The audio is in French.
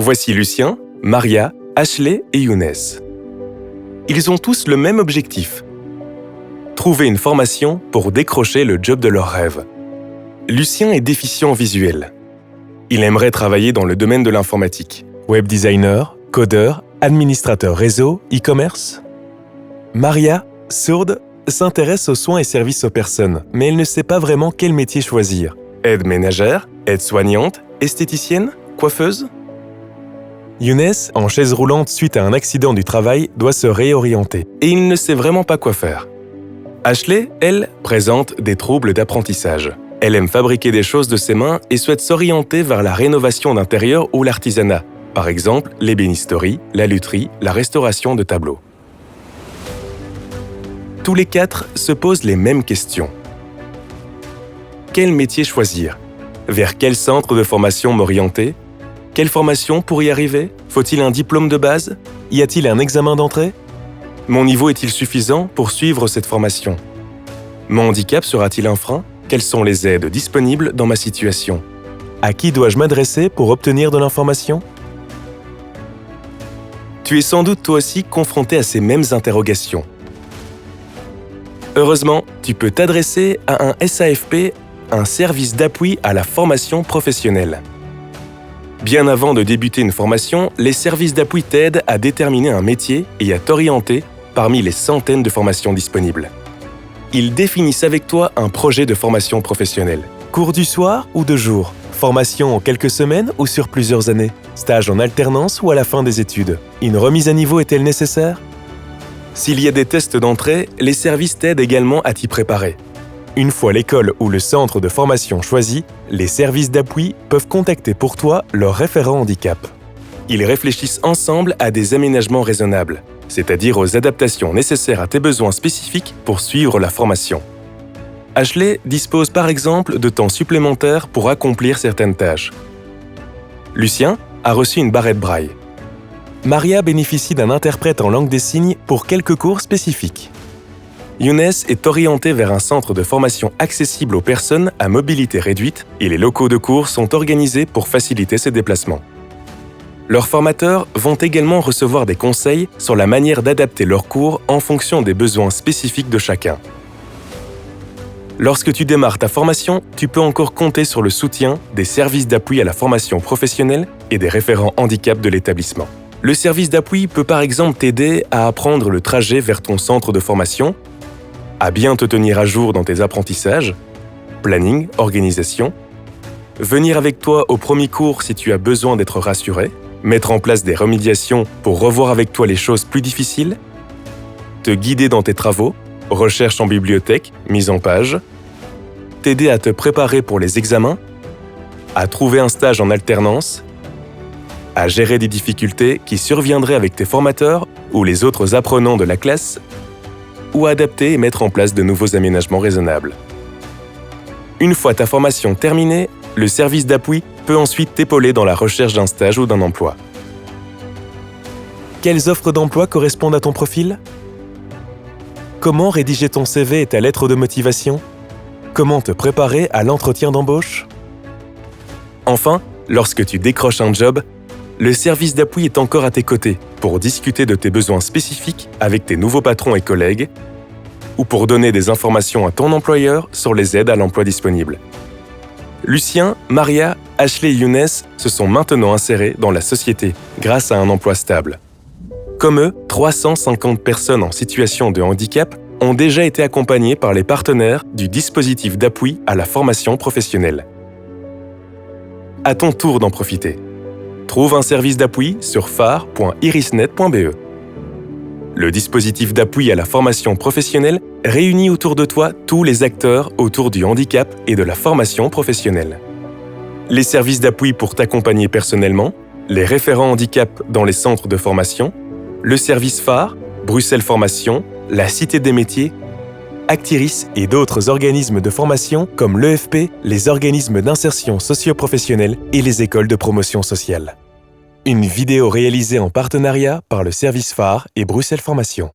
Voici Lucien, Maria, Ashley et Younes. Ils ont tous le même objectif. Trouver une formation pour décrocher le job de leurs rêves. Lucien est déficient visuel. Il aimerait travailler dans le domaine de l'informatique. Web designer, codeur, administrateur réseau, e-commerce. Maria, sourde, s'intéresse aux soins et services aux personnes, mais elle ne sait pas vraiment quel métier choisir. Aide ménagère, aide-soignante, esthéticienne, coiffeuse. Younes, en chaise roulante suite à un accident du travail, doit se réorienter et il ne sait vraiment pas quoi faire. Ashley, elle, présente des troubles d'apprentissage. Elle aime fabriquer des choses de ses mains et souhaite s'orienter vers la rénovation d'intérieur ou l'artisanat, par exemple l'ébénisterie, la lutherie, la restauration de tableaux. Tous les quatre se posent les mêmes questions. Quel métier choisir? Vers quel centre de formation m'orienter? Quelle formation pour y arriver? Faut-il un diplôme de base? Y a-t-il un examen d'entrée? Mon niveau est-il suffisant pour suivre cette formation? Mon handicap sera-t-il un frein? Quelles sont les aides disponibles dans ma situation? À qui dois-je m'adresser pour obtenir de l'information? Tu es sans doute toi aussi confronté à ces mêmes interrogations. Heureusement, tu peux t'adresser à un SAFP, un service d'appui à la formation professionnelle. Bien avant de débuter une formation, les services d'appui t'aident à déterminer un métier et à t'orienter parmi les centaines de formations disponibles. Ils définissent avec toi un projet de formation professionnelle. Cours du soir ou de jour? Formation en quelques semaines ou sur plusieurs années? Stage en alternance ou à la fin des études? Une remise à niveau est-elle nécessaire? S'il y a des tests d'entrée, les services t'aident également à t'y préparer. Une fois l'école ou le centre de formation choisi, les services d'appui peuvent contacter pour toi leur référent handicap. Ils réfléchissent ensemble à des aménagements raisonnables, c'est-à-dire aux adaptations nécessaires à tes besoins spécifiques pour suivre la formation. Ashley dispose par exemple de temps supplémentaire pour accomplir certaines tâches. Lucien a reçu une barrette braille. Maria bénéficie d'un interprète en langue des signes pour quelques cours spécifiques. Younes est orienté vers un centre de formation accessible aux personnes à mobilité réduite et les locaux de cours sont organisés pour faciliter ses déplacements. Leurs formateurs vont également recevoir des conseils sur la manière d'adapter leurs cours en fonction des besoins spécifiques de chacun. Lorsque tu démarres ta formation, tu peux encore compter sur le soutien des services d'appui à la formation professionnelle et des référents handicap de l'établissement. Le service d'appui peut par exemple t'aider à apprendre le trajet vers ton centre de formation, à bien te tenir à jour dans tes apprentissages, planning, organisation, venir avec toi au premier cours si tu as besoin d'être rassuré, mettre en place des remédiations pour revoir avec toi les choses plus difficiles, te guider dans tes travaux, recherche en bibliothèque, mise en page, t'aider à te préparer pour les examens, à trouver un stage en alternance, à gérer des difficultés qui surviendraient avec tes formateurs ou les autres apprenants de la classe, ou à adapter et mettre en place de nouveaux aménagements raisonnables. Une fois ta formation terminée, le service d'appui peut ensuite t'épauler dans la recherche d'un stage ou d'un emploi. Quelles offres d'emploi correspondent à ton profil? Comment rédiger ton CV et ta lettre de motivation? Comment te préparer à l'entretien d'embauche? Enfin, lorsque tu décroches un job, le service d'appui est encore à tes côtés pour discuter de tes besoins spécifiques avec tes nouveaux patrons et collègues ou pour donner des informations à ton employeur sur les aides à l'emploi disponibles. Lucien, Maria, Ashley et Younes se sont maintenant insérés dans la société grâce à un emploi stable. Comme eux, 350 personnes en situation de handicap ont déjà été accompagnées par les partenaires du dispositif d'appui à la formation professionnelle. À ton tour d'en profiter. Trouve un service d'appui sur phare.irisnet.be. Le dispositif d'appui à la formation professionnelle réunit autour de toi tous les acteurs autour du handicap et de la formation professionnelle. Les services d'appui pour t'accompagner personnellement, les référents handicap dans les centres de formation, le service phare, Bruxelles Formation, la Cité des métiers, Actiris et d'autres organismes de formation comme l'EFP, les organismes d'insertion socio-professionnelle et les écoles de promotion sociale. Une vidéo réalisée en partenariat par le service phare et Bruxelles Formation.